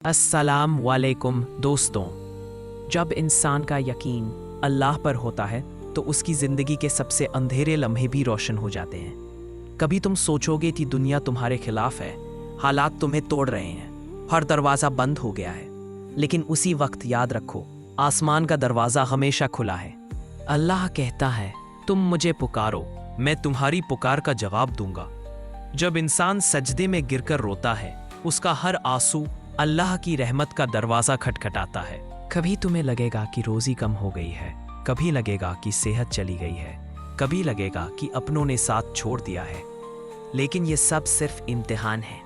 अस्सलाम वालेकुम दोस्तों। जब इंसान का यकीन अल्लाह पर होता है तो उसकी ज़िंदगी के सबसे अंधेरे लम्हे भी रोशन हो जाते हैं। कभी तुम सोचोगे कि दुनिया तुम्हारे खिलाफ है, हालात तुम्हें तोड़ रहे हैं, हर दरवाज़ा बंद हो गया है, लेकिन उसी वक्त याद रखो, आसमान का दरवाज़ा हमेशा खुला है। अल्लाह कहता है, तुम मुझे पुकारो, मैं तुम्हारी पुकार का जवाब दूंगा। जब इंसान सजदे में गिरकर रोता है, उसका हर आंसू अल्लाह की रहमत का दरवाज़ा खटखटाता है। कभी तुम्हें लगेगा कि रोज़ी कम हो गई है, कभी लगेगा कि सेहत चली गई है, कभी लगेगा कि अपनों ने साथ छोड़ दिया है, लेकिन ये सब सिर्फ इम्तिहान है।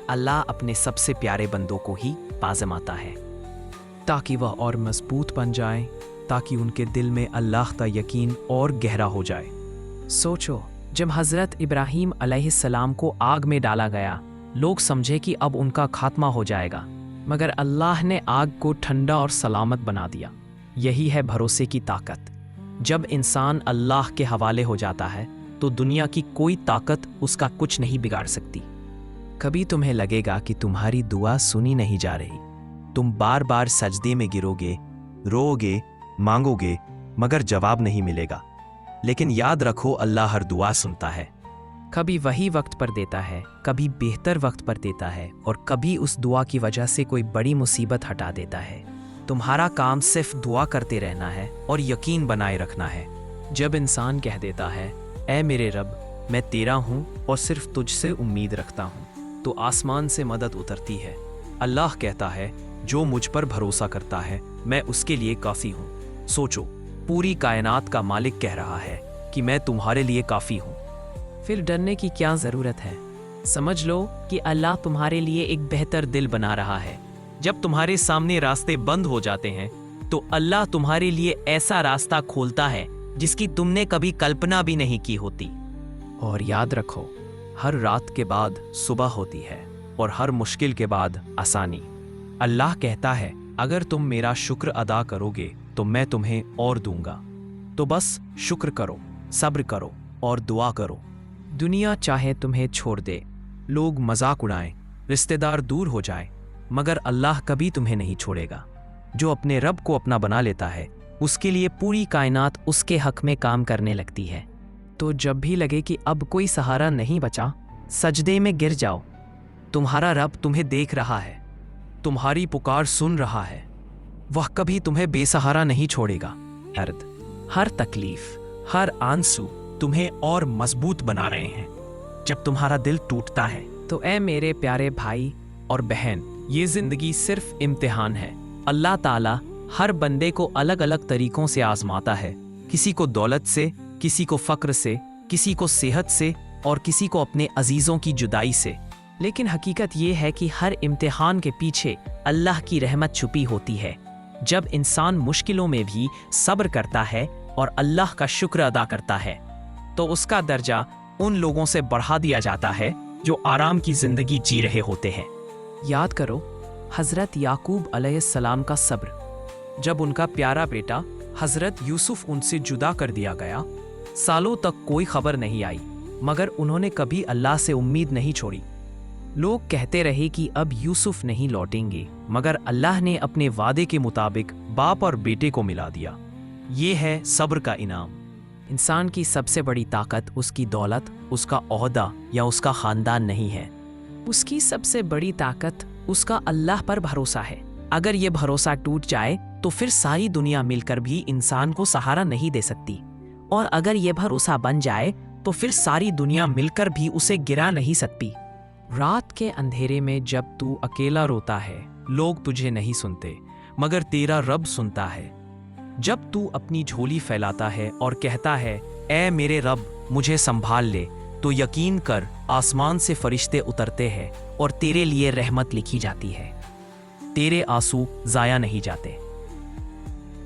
अल्लाह अपने सबसे प्यारे बंदों को ही आज़माता है ताकि वह और मजबूत बन जाएं, ताकि उनके दिल में अल्लाह का यकीन और गहरा हो जाए। सोचो, जब हज़रत इब्राहीम अलैहिस्सलाम को आग में डाला गया, लोग समझे कि अब उनका खात्मा हो जाएगा, मगर अल्लाह ने आग को ठंडा और सलामत बना दिया। यही है भरोसे की ताकत। जब इंसान अल्लाह के हवाले हो जाता है तो दुनिया की कोई ताकत उसका कुछ नहीं बिगाड़ सकती। कभी तुम्हें लगेगा कि तुम्हारी दुआ सुनी नहीं जा रही, तुम बार बार सजदे में गिरोगे, रोओगे, मांगोगे, मगर जवाब नहीं मिलेगा। लेकिन याद रखो, अल्लाह हर दुआ सुनता है। कभी वही वक्त पर देता है, कभी बेहतर वक्त पर देता है, और कभी उस दुआ की वजह से कोई बड़ी मुसीबत हटा देता है। तुम्हारा काम सिर्फ दुआ करते रहना है और यकीन बनाए रखना है। जब इंसान कह देता है, ऐ मेरे रब, मैं तेरा हूँ और सिर्फ तुझसे उम्मीद रखता हूँ, तो आसमान से मदद उतरती है। अल्लाह कहता है, जो मुझ पर भरोसा करता है मैं उसके लिए काफ़ी हूँ। सोचो, पूरी कायनात का मालिक कह रहा है कि मैं तुम्हारे लिए काफ़ी हूँ। फिर डरने की क्या ज़रूरत है? समझ लो कि अल्लाह तुम्हारे लिए एक बेहतर दिल बना रहा है। जब तुम्हारे सामने रास्ते बंद हो जाते हैं तो अल्लाह तुम्हारे लिए ऐसा रास्ता खोलता है जिसकी तुमने कभी कल्पना भी नहीं की होती। और याद रखो, हर रात के बाद सुबह होती है और हर मुश्किल के बाद आसानी। अल्लाह कहता है, अगर तुम मेरा शुक्र अदा करोगे तो मैं तुम्हें और दूंगा। तो बस शुक्र करो, सब्र करो और दुआ करो। दुनिया चाहे तुम्हें छोड़ दे, लोग मजाक उड़ाएं, रिश्तेदार दूर हो जाएं, मगर अल्लाह कभी तुम्हें नहीं छोड़ेगा। जो अपने रब को अपना बना लेता है, उसके लिए पूरी कायनात उसके हक में काम करने लगती है। तो जब भी लगे कि अब कोई सहारा नहीं बचा, सजदे में गिर जाओ। तुम्हारा रब तुम्हें देख रहा है, तुम्हारी पुकार सुन रहा है। वह कभी तुम्हें बेसहारा नहीं छोड़ेगा। हर तकलीफ, हर आंसू तुम्हें और मजबूत बना रहे हैं। जब तुम्हारा दिल टूटता है तो ऐ मेरे प्यारे भाई और बहन, ये जिंदगी सिर्फ इम्तिहान है। अल्लाह ताला हर बंदे को अलग अलग तरीकों से आजमाता है। किसी को दौलत से, किसी को फक्र से, किसी को सेहत से और किसी को अपने अजीजों की जुदाई से। लेकिन हकीकत ये है कि हर इम्तिहान के पीछे अल्लाह की रहमत छुपी होती है। जब इंसान मुश्किलों में भी सब्र करता है और अल्लाह का शुक्र अदा करता है तो उसका दर्जा उन लोगों से बढ़ा दिया जाता है जो आराम की जिंदगी जी रहे होते हैं। याद करो हजरत याकूब अलैहिस्सलाम का सब्र। जब उनका प्यारा बेटा हजरत यूसुफ उनसे जुदा कर दिया गया, सालों तक कोई खबर नहीं आई, मगर उन्होंने कभी अल्लाह से उम्मीद नहीं छोड़ी। लोग कहते रहे कि अब यूसुफ नहीं लौटेंगे, मगर अल्लाह ने अपने वादे के मुताबिक बाप और बेटे को मिला दिया। ये है सब्र का इनाम। इंसान की सबसे बड़ी ताकत उसकी दौलत, उसका ओहदा या उसका खानदान नहीं है। उसकी सबसे बड़ी ताकत उसका अल्लाह पर भरोसा है। अगर ये भरोसा टूट जाए तो फिर सारी दुनिया मिलकर भी इंसान को सहारा नहीं दे सकती, और अगर ये भरोसा बन जाए तो फिर सारी दुनिया मिलकर भी उसे गिरा नहीं सकती। रात के अंधेरे में जब तू अकेला रोता है, लोग तुझे नहीं सुनते, मगर तेरा रब सुनता है। जब तू अपनी झोली फैलाता है और कहता है, ऐ मेरे रब, मुझे संभाल ले, तो यकीन कर, आसमान से फरिश्ते उतरते हैं और तेरे लिए रहमत लिखी जाती है। तेरे आंसू जाया नहीं जाते।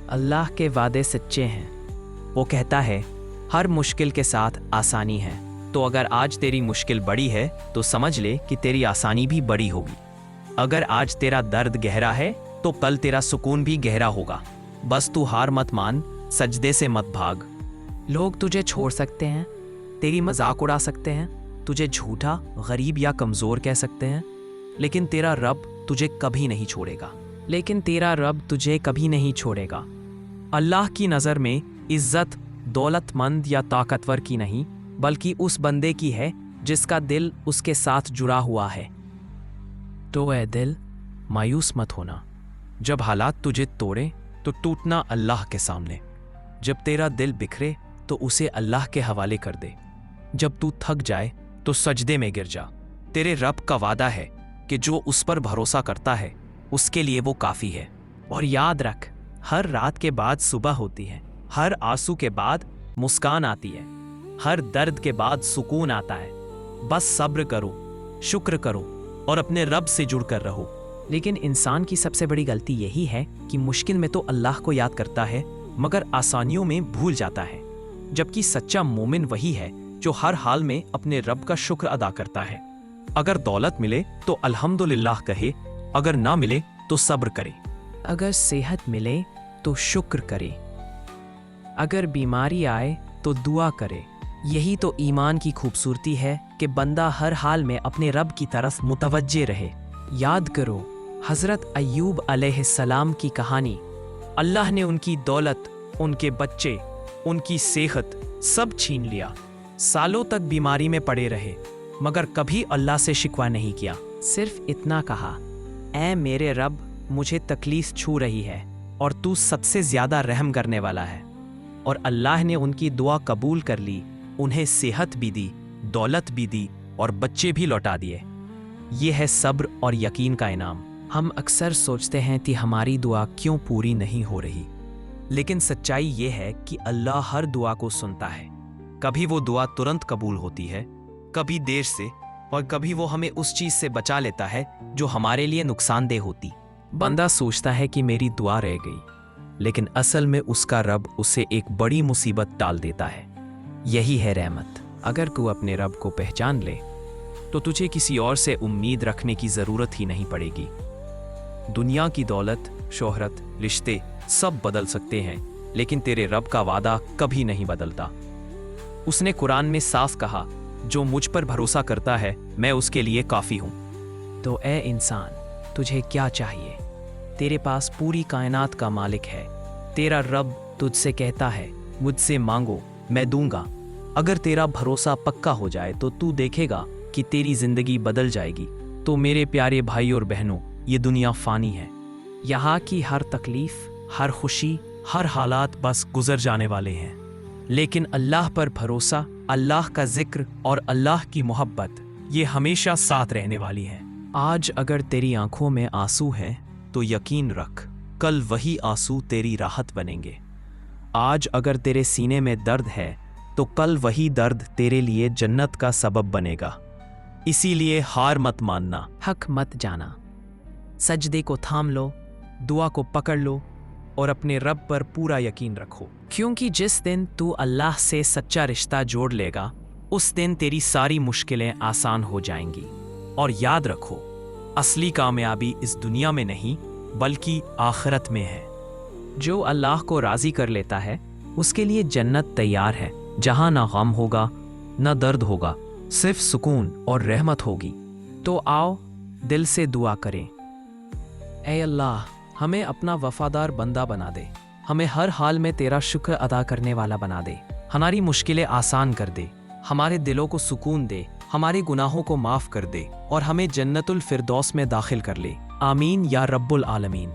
अल्लाह के वादे सच्चे हैं। वो कहता है, हर मुश्किल के साथ आसानी है। तो अगर आज तेरी मुश्किल बड़ी है तो समझ ले कि तेरी आसानी भी बड़ी होगी। अगर आज तेरा दर्द गहरा है तो कल तेरा सुकून भी गहरा होगा। बस तू हार मत मान, सजदे से मत भाग। लोग तुझे छोड़ सकते हैं, तेरी मजाक उड़ा सकते हैं, तुझे झूठा, गरीब या कमज़ोर कह सकते हैं, लेकिन तेरा रब तुझे कभी नहीं छोड़ेगा। लेकिन तेरा रब तुझे कभी नहीं छोड़ेगा। अल्लाह की नज़र में इज्जत दौलतमंद या ताकतवर की नहीं, बल्कि उस बंदे की है जिसका दिल उसके साथ जुड़ा हुआ है। तो ऐ दिल, मायूस मत होना। जब हालात तुझे तोड़े तो टूटना अल्लाह के सामने। जब तेरा दिल बिखरे तो उसे अल्लाह के हवाले कर दे। जब तू थक जाए तो सजदे में गिर जा। तेरे रब का वादा है कि जो उस पर भरोसा करता है उसके लिए वो काफ़ी है। और याद रख, हर रात के बाद सुबह होती है, हर आंसू के बाद मुस्कान आती है, हर दर्द के बाद सुकून आता है। बस सब्र करो, शुक्र करो और अपने रब से जुड़कर रहो। लेकिन इंसान की सबसे बड़ी गलती यही है कि मुश्किल में तो अल्लाह को याद करता है मगर आसानियों में भूल जाता है। जबकि सच्चा मोमिन वही है जो हर हाल में अपने रब का शुक्र अदा करता है। अगर दौलत मिले तो अल्हम्दुलिल्लाह कहे, अगर ना मिले तो सब्र करे। अगर सेहत मिले तो शुक्र करे, अगर बीमारी आए तो दुआ करे। यही तो ईमान की खूबसूरती है कि बंदा हर हाल में अपने रब की तरफ मुतवज्जे रहे। याद करो हज़रत अय्यूब अलैहिस्सलाम की कहानी। अल्लाह ने उनकी दौलत, उनके बच्चे, उनकी सेहत सब छीन लिया। सालों तक बीमारी में पड़े रहे मगर कभी अल्लाह से शिकवा नहीं किया। सिर्फ इतना कहा, ऐ मेरे रब, मुझे तकलीफ छू रही है और तू सबसे ज़्यादा रहम करने वाला है। और अल्लाह ने उनकी दुआ कबूल कर ली, उन्हें सेहत भी दी, दौलत भी दी और बच्चे भी लौटा दिए। ये है सब्र और यकीन का इनाम। हम अक्सर सोचते हैं कि हमारी दुआ क्यों पूरी नहीं हो रही, लेकिन सच्चाई ये है कि अल्लाह हर दुआ को सुनता है। कभी वो दुआ तुरंत कबूल होती है, कभी देर से, और कभी वो हमें उस चीज़ से बचा लेता है जो हमारे लिए नुकसानदेह होती। बंदा सोचता है कि मेरी दुआ रह गई, लेकिन असल में उसका रब उसे एक बड़ी मुसीबत डाल देता है। यही है रहमत। अगर तू अपने रब को पहचान ले तो तुझे किसी और से उम्मीद रखने की ज़रूरत ही नहीं पड़ेगी। दुनिया की दौलत, शोहरत, रिश्ते सब बदल सकते हैं, लेकिन तेरे रब का वादा कभी नहीं बदलता। उसने कुरान में साफ कहा, जो मुझ पर भरोसा करता है मैं उसके लिए काफ़ी हूँ। तो ए इंसान, तुझे क्या चाहिए? तेरे पास पूरी कायनात का मालिक है। तेरा रब तुझसे कहता है, मुझसे मांगो मैं दूंगा। अगर तेरा भरोसा पक्का हो जाए तो तू देखेगा कि तेरी जिंदगी बदल जाएगी। तो मेरे प्यारे भाई और बहनों, ये दुनिया फ़ानी है। यहाँ की हर तकलीफ़, हर खुशी, हर हालात बस गुजर जाने वाले हैं। लेकिन अल्लाह पर भरोसा, अल्लाह का जिक्र और अल्लाह की मोहब्बत, ये हमेशा साथ रहने वाली है। आज अगर तेरी आंखों में आंसू हैं तो यकीन रख, कल वही आंसू तेरी राहत बनेंगे। आज अगर तेरे सीने में दर्द है तो कल वही दर्द तेरे लिए जन्नत का सबब बनेगा। इसीलिए हार मत मानना, हक मत जाना। सजदे को थाम लो, दुआ को पकड़ लो और अपने रब पर पूरा यकीन रखो। क्योंकि जिस दिन तू अल्लाह से सच्चा रिश्ता जोड़ लेगा, उस दिन तेरी सारी मुश्किलें आसान हो जाएंगी। और याद रखो, असली कामयाबी इस दुनिया में नहीं बल्कि आखिरत में है। जो अल्लाह को राज़ी कर लेता है उसके लिए जन्नत तैयार है, जहाँ ना गम होगा ना दर्द होगा, सिर्फ सुकून और रहमत होगी। तो आओ दिल से दुआ करें, ऐ अल्लाह, हमें अपना वफादार बंदा बना दे। हमें हर हाल में तेरा शुक्र अदा करने वाला बना दे। हमारी मुश्किलें आसान कर दे, हमारे दिलों को सुकून दे, हमारे गुनाहों को माफ़ कर दे और हमें जन्नतुल फिरदौस में दाखिल कर ले। आमीन या रब्बुल आलमीन।